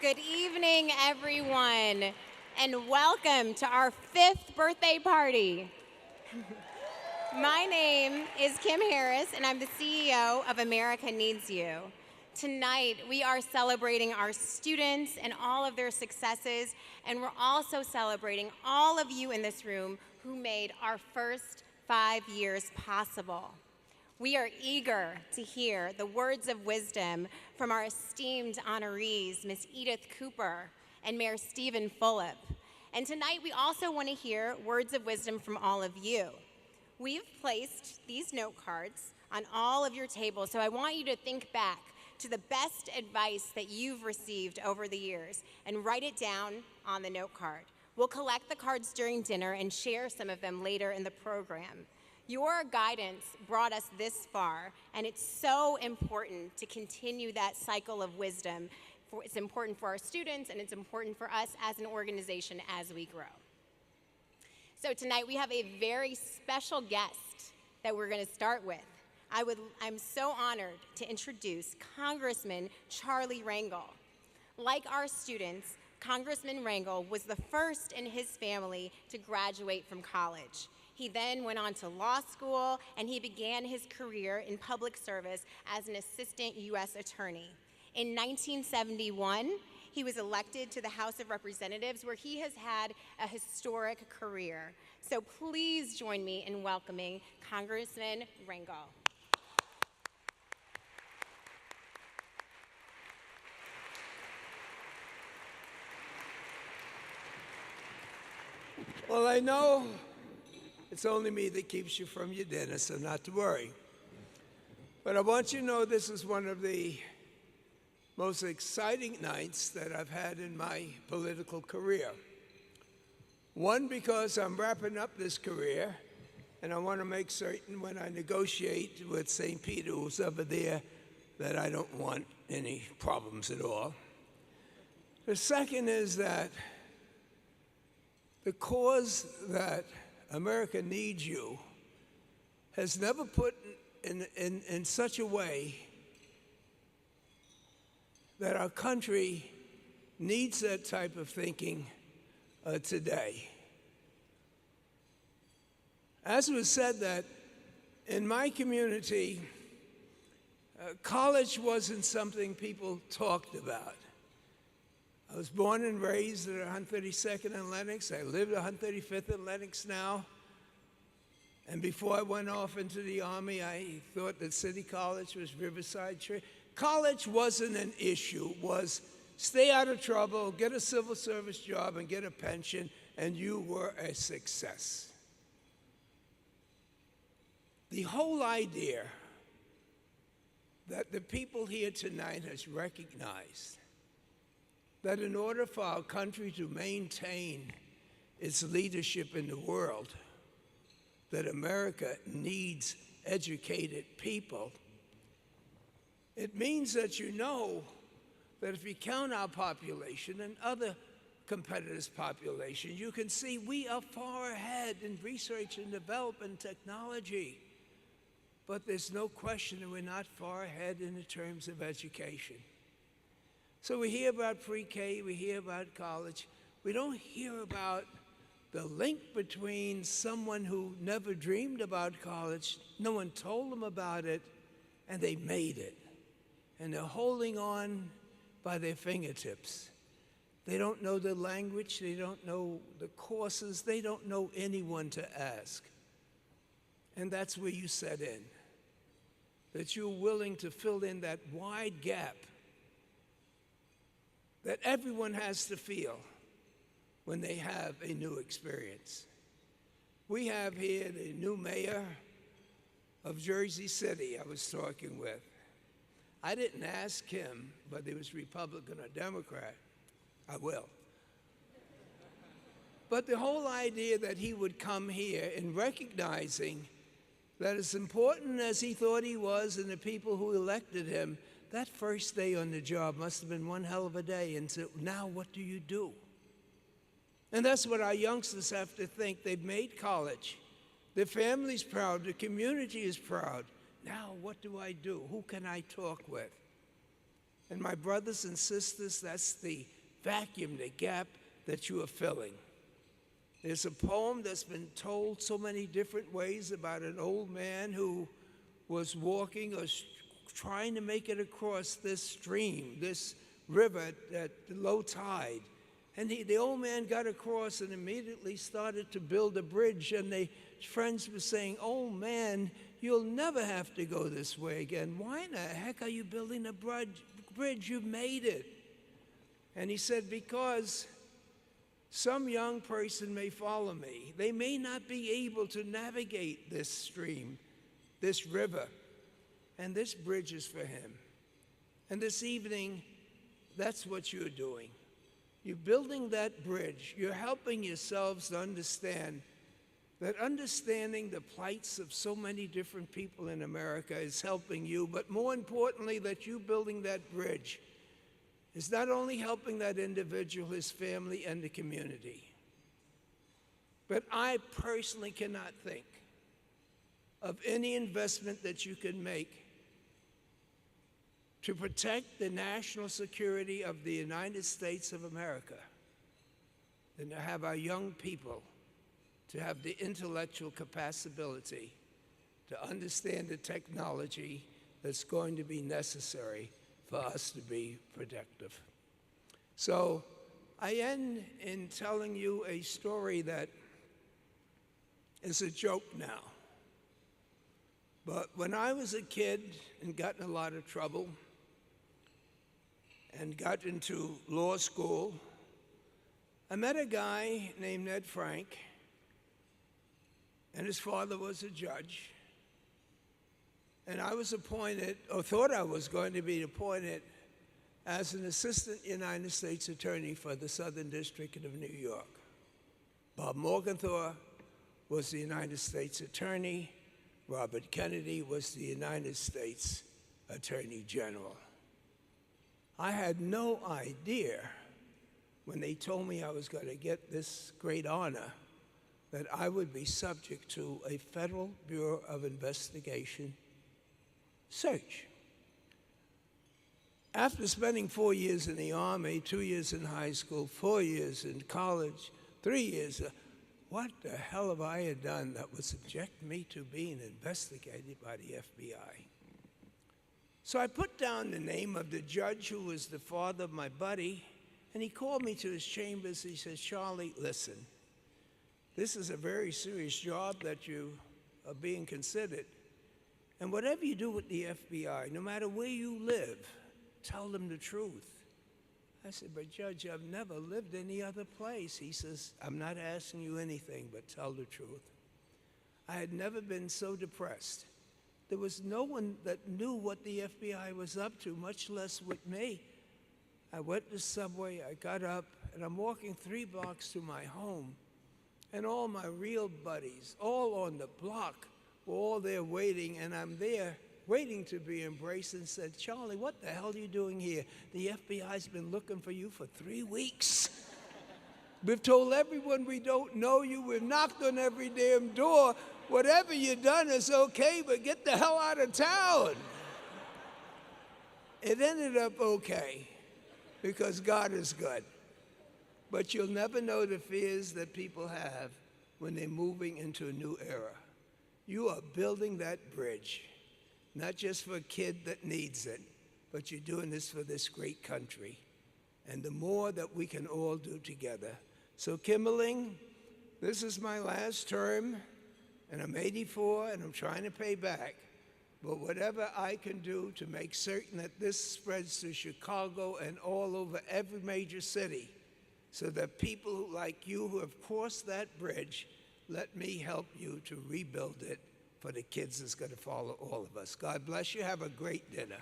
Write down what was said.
Good evening, everyone, and welcome to our 5th birthday party. My name is Kim Harris, and I'm the CEO of America Needs You. Tonight, we are celebrating our students and all of their successes, and we're also celebrating all of you in this room who made our first 5 years possible. We are eager to hear the words of wisdom from our esteemed honorees, Ms. Edith Cooper and Mayor Stephen Fulop. And tonight we also want to hear words of wisdom from all of you. We've placed these note cards on all of your tables, so I want you to think back to the best advice that you've received over the years and write it down on the note card. We'll collect the cards during dinner and share some of them later in the program. Your guidance brought us this far, and it's so important to continue that cycle of wisdom. It's important for our students, and it's important for us as an organization as we grow. So tonight we have a very special guest that we're going to start with. I'm so honored to introduce Congressman Charlie Rangel. Like our students, Congressman Rangel was the first in his family to graduate from college. He then went on to law school, and he began his career in public service as an assistant U.S. attorney. In 1971, he was elected to the House of Representatives, where he has had a historic career. So please join me in welcoming Congressman Rangel. Well, I know it's only me that keeps you from your dinner, so not to worry. But I want you to know this is one of the most exciting nights that I've had in my political career. One, because I'm wrapping up this career, and I want to make certain when I negotiate with St. Peter, who's over there, that I don't want any problems at all. The second is that the cause that America Needs You has never put in such a way that our country needs that type of thinking today. As was said, that in my community, college wasn't something people talked about. I was born and raised at 132nd and Lenox. I live at 135th and Lenox now. And before I went off into the Army, I thought that City College was Riverside. College wasn't an issue. It was stay out of trouble, get a civil service job, and get a pension, and you were a success. The whole idea that the people here tonight has recognized that in order for our country to maintain its leadership in the world, that America needs educated people, it means that you know that if you count our population and other competitors' population, you can see we are far ahead in research and development technology. But there's no question that we're not far ahead in the terms of education. So we hear about pre-K, we hear about college. We don't hear about the link between someone who never dreamed about college, no one told them about it, and they made it. And they're holding on by their fingertips. They don't know the language, they don't know the courses, they don't know anyone to ask. And that's where you set in, that you're willing to fill in that wide gap that everyone has to feel when they have a new experience. We have here the new mayor of Jersey City I was talking with. I didn't ask him whether he was Republican or Democrat. I will. But the whole idea that he would come here in recognizing that as important as he thought he was and the people who elected him, that first day on the job must have been one hell of a day. And so now what do you do? And that's what our youngsters have to think. They've made college. Their family's proud. The community is proud. Now what do I do? Who can I talk with? And my brothers and sisters, that's the vacuum, the gap that you are filling. There's a poem that's been told so many different ways about an old man who was walking or trying to make it across this stream, this river at low tide. And the old man got across and immediately started to build a bridge. And the friends were saying, "Oh man, you'll never have to go this way again. Why in the heck are you building a bridge? You've made it." And he said, "Because some young person may follow me. They may not be able to navigate this stream, this river, and this bridge is for him." And this evening, that's what you're doing. You're building that bridge. You're helping yourselves to understand that understanding the plights of so many different people in America is helping you, but more importantly, that you building that bridge is not only helping that individual, his family, and the community, but I personally cannot think of any investment that you can make to protect the national security of the United States of America than to have our young people to have the intellectual capacity to understand the technology that's going to be necessary for us to be productive. So I end in telling you a story that is a joke now. But when I was a kid and got in a lot of trouble and got into law school, I met a guy named Ned Frank, and his father was a judge. And I was appointed, or thought I was going to be appointed, as an assistant United States attorney for the Southern District of New York. Bob Morgenthau was the United States attorney. Robert Kennedy was the United States Attorney General. I had no idea when they told me I was going to get this great honor that I would be subject to a Federal Bureau of Investigation search. After spending 4 years in the Army, 2 years in high school, 4 years in college, 3 years, what the hell have I done that would subject me to being investigated by the FBI? So I put down the name of the judge who was the father of my buddy, and he called me to his chambers. He says, "Charlie, listen, this is a very serious job that you are being considered. And whatever you do with the FBI, no matter where you live, tell them the truth." I said, "But Judge, I've never lived any other place." He says, "I'm not asking you anything, but tell the truth." I had never been so depressed. There was no one that knew what the FBI was up to, much less with me. I went to the subway, I got up, and I'm walking 3 blocks to my home. And all my real buddies, all on the block, were all there waiting, and I'm there waiting to be embraced, and said, "Charlie, what the hell are you doing here? The FBI's been looking for you for 3 weeks. We've told everyone we don't know you. We've knocked on every damn door. Whatever you've done is okay, but get the hell out of town." It ended up okay, because God is good. But you'll never know the fears that people have when they're moving into a new era. You are building that bridge, not just for a kid that needs it, but you're doing this for this great country. And the more that we can all do together. So Kimberling, this is my last term, and I'm 84, and I'm trying to pay back. But whatever I can do to make certain that this spreads to Chicago and all over every major city, so that people like you who have crossed that bridge, let me help you to rebuild it for the kids that's going to follow all of us. God bless you. Have a great dinner.